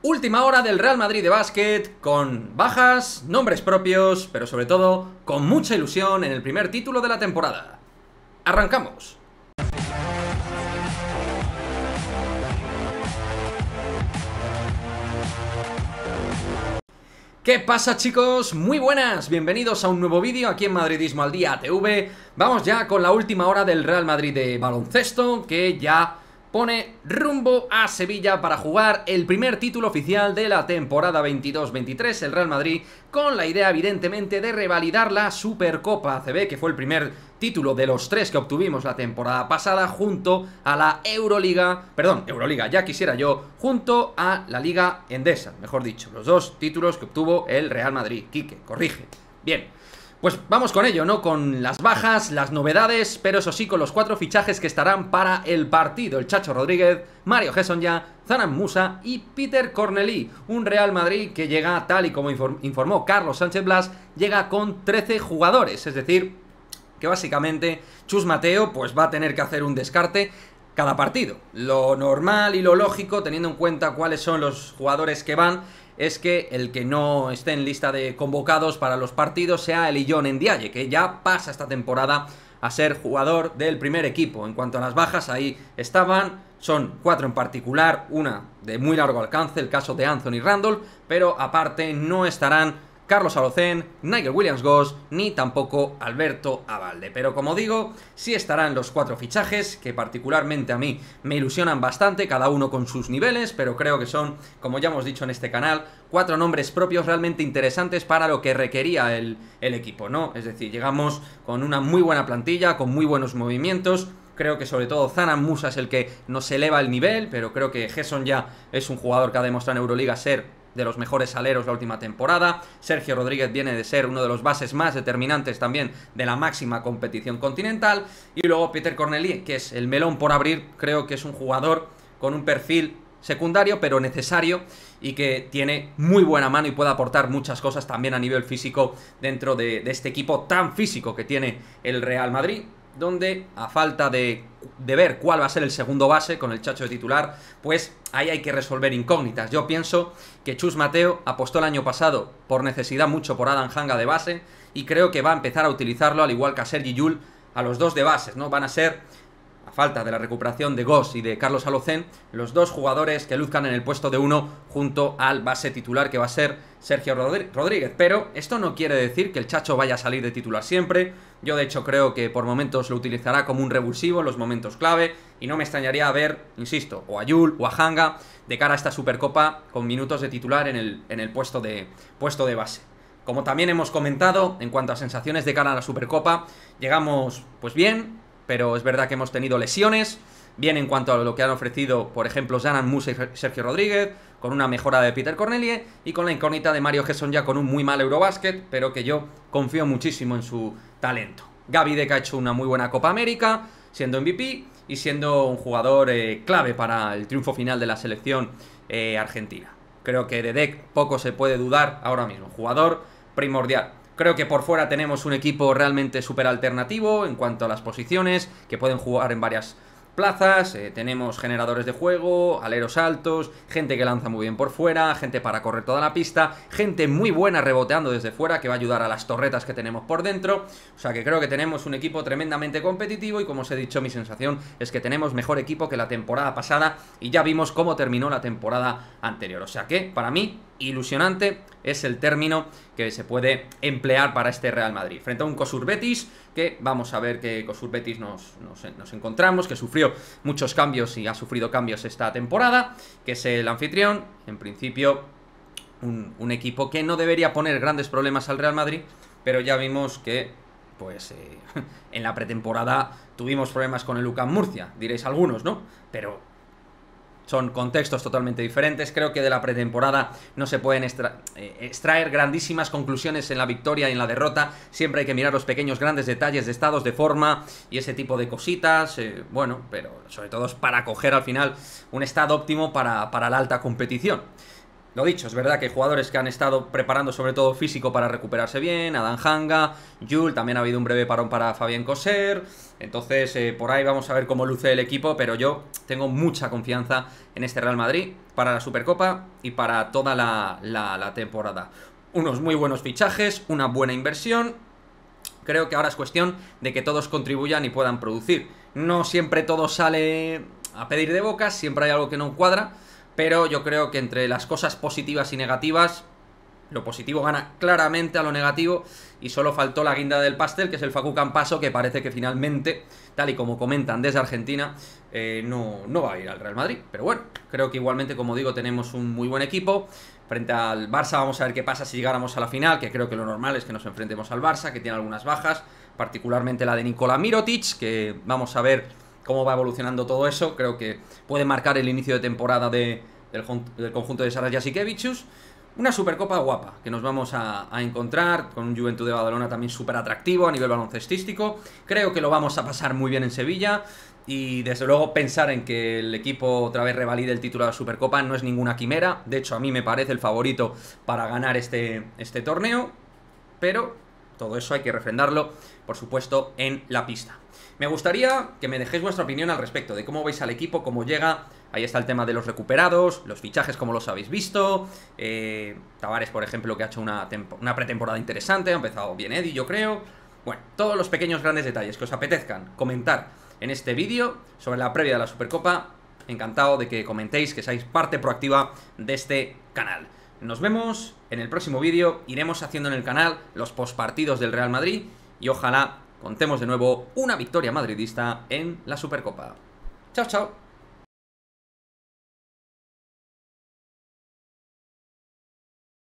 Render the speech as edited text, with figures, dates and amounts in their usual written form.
Última hora del Real Madrid de básquet, con bajas, nombres propios, pero sobre todo con mucha ilusión en el primer título de la temporada. ¡Arrancamos! ¿Qué pasa, chicos? Muy buenas, bienvenidos a un nuevo vídeo aquí en Madridismo al Día TV. Vamos ya con la última hora del Real Madrid de baloncesto, que ya pone rumbo a Sevilla para jugar el primer título oficial de la temporada 22-23, el Real Madrid, con la idea evidentemente de revalidar la Supercopa ACB, que fue el primer título de los tres que obtuvimos la temporada pasada, junto a la Euroliga, ya quisiera yo, junto a la Liga Endesa, mejor dicho, los dos títulos que obtuvo el Real Madrid. Quique, corrige. Bien. Pues vamos con ello, ¿no? Con las bajas, las novedades, pero eso sí, con los 4 fichajes que estarán para el partido. El Chacho Rodríguez, Mario Hezonja, Zanan Musa y Peter Cornelí. Un Real Madrid que llega, tal y como informó Carlos Sánchez Blas, llega con 13 jugadores. Es decir, que básicamente Chus Mateo pues va a tener que hacer un descarte cada partido. Lo normal y lo lógico, teniendo en cuenta cuáles son los jugadores que van, es que el que no esté en lista de convocados para los partidos sea Elyon Ndiaye, que ya pasa esta temporada a ser jugador del primer equipo. En cuanto a las bajas, ahí estaban, son 4 en particular, una de muy largo alcance, el caso de Anthony Randolph, pero aparte no estarán Carlos Alocén, Nigel Williams-Goss, ni tampoco Alberto Abalde. Pero como digo, sí estarán los 4 fichajes, que particularmente a mí me ilusionan bastante, cada uno con sus niveles, pero creo que son, como ya hemos dicho en este canal, 4 nombres propios realmente interesantes para lo que requería el equipo, ¿no? Es decir, llegamos con una muy buena plantilla, con muy buenos movimientos. Creo que sobre todo Zanan Musa es el que nos eleva el nivel, pero creo que Hezonja es un jugador que ha demostrado en Euroliga ser de los mejores aleros la última temporada. Sergio Rodríguez viene de ser uno de los bases más determinantes también de la máxima competición continental. Y luego Peter Cornelí, que es el melón por abrir. Creo que es un jugador con un perfil secundario pero necesario y que tiene muy buena mano y puede aportar muchas cosas también a nivel físico dentro de este equipo tan físico que tiene el Real Madrid, donde a falta de ver cuál va a ser el segundo base con el Chacho de titular, pues ahí hay que resolver incógnitas. Yo pienso que Chus Mateo apostó el año pasado por necesidad mucho por Adam Hanga de base y creo que va a empezar a utilizarlo, al igual que a Sergi Llull, a los dos de bases, ¿no? Van a ser, a falta de la recuperación de Goss y de Carlos Alocén, los dos jugadores que luzcan en el puesto de uno junto al base titular, que va a ser Sergio Rodríguez. Pero esto no quiere decir que el Chacho vaya a salir de titular siempre. Yo de hecho creo que por momentos lo utilizará como un revulsivo en los momentos clave, y no me extrañaría ver, insisto, o a Llull o a Hanga de cara a esta Supercopa con minutos de titular en el puesto de base. Como también hemos comentado, en cuanto a sensaciones de cara a la Supercopa, llegamos pues bien, pero es verdad que hemos tenido lesiones, bien en cuanto a lo que han ofrecido, por ejemplo, Zanan Musa y Sergio Rodríguez, con una mejora de Peter Cornelí y con la incógnita de Mario Hezonja con un muy mal Eurobasket, pero que yo confío muchísimo en su talento. Gaby Deck ha hecho una muy buena Copa América, siendo MVP y siendo un jugador clave para el triunfo final de la selección argentina. Creo que de Deck poco se puede dudar ahora mismo, jugador primordial. Creo que por fuera tenemos un equipo realmente súper alternativo en cuanto a las posiciones, que pueden jugar en varias plazas. Tenemos generadores de juego, aleros altos, gente que lanza muy bien por fuera, gente para correr toda la pista, gente muy buena reboteando desde fuera que va a ayudar a las torretas que tenemos por dentro. O sea que creo que tenemos un equipo tremendamente competitivo y, como os he dicho, mi sensación es que tenemos mejor equipo que la temporada pasada y ya vimos cómo terminó la temporada anterior. O sea que, para mí, ilusionante es el término que se puede emplear para este Real Madrid frente a un Kosur Betis, que vamos a ver que Kosur Betis nos encontramos, que sufrió muchos cambios y ha sufrido cambios esta temporada, que es el anfitrión. En principio un equipo que no debería poner grandes problemas al Real Madrid, pero ya vimos que pues en la pretemporada tuvimos problemas con el UCAM Murcia, diréis algunos, ¿no? Pero son contextos totalmente diferentes. Creo que de la pretemporada no se pueden extraer grandísimas conclusiones en la victoria y en la derrota. Siempre hay que mirar los pequeños grandes detalles de estados de forma y ese tipo de cositas. Bueno, pero sobre todo es para coger al final un estado óptimo para la alta competición. Lo dicho, es verdad que hay jugadores que han estado preparando sobre todo físico para recuperarse bien, Adán Hanga, Jul, también ha habido un breve parón para Fabián Coser, entonces por ahí vamos a ver cómo luce el equipo, pero yo tengo mucha confianza en este Real Madrid para la Supercopa y para toda la temporada. Unos muy buenos fichajes, una buena inversión. Creo que ahora es cuestión de que todos contribuyan y puedan producir. No siempre todo sale a pedir de boca, siempre hay algo que no cuadra, pero yo creo que entre las cosas positivas y negativas, lo positivo gana claramente a lo negativo y solo faltó la guinda del pastel, que es el Facu Campaso, que parece que finalmente, tal y como comentan desde Argentina, no va a ir al Real Madrid. Pero bueno, creo que igualmente, como digo, tenemos un muy buen equipo. Frente al Barça vamos a ver qué pasa si llegáramos a la final, que creo que lo normal es que nos enfrentemos al Barça, que tiene algunas bajas, particularmente la de Nikola Mirotic, que vamos a ver cómo va evolucionando todo eso. Creo que puede marcar el inicio de temporada del conjunto de Saras Jasikevičius. Una Supercopa guapa, que nos vamos a encontrar con un Juventud de Badalona también súper atractivo a nivel baloncestístico. Creo que lo vamos a pasar muy bien en Sevilla. Y desde luego pensar en que el equipo otra vez revalide el título de la Supercopa no es ninguna quimera. De hecho, a mí me parece el favorito para ganar este torneo. Pero todo eso hay que refrendarlo, por supuesto, en la pista. Me gustaría que me dejéis vuestra opinión al respecto de cómo veis al equipo, cómo llega. Ahí está el tema de los recuperados, los fichajes como los habéis visto. Tavares, por ejemplo, que ha hecho una pretemporada interesante, ha empezado bien Eddie, yo creo. Bueno, todos los pequeños grandes detalles que os apetezcan comentar en este vídeo sobre la previa de la Supercopa. Encantado de que comentéis, que seáis parte proactiva de este canal. Nos vemos en el próximo vídeo. Iremos haciendo en el canal los postpartidos del Real Madrid y ojalá contemos de nuevo una victoria madridista en la Supercopa. Chao, chao.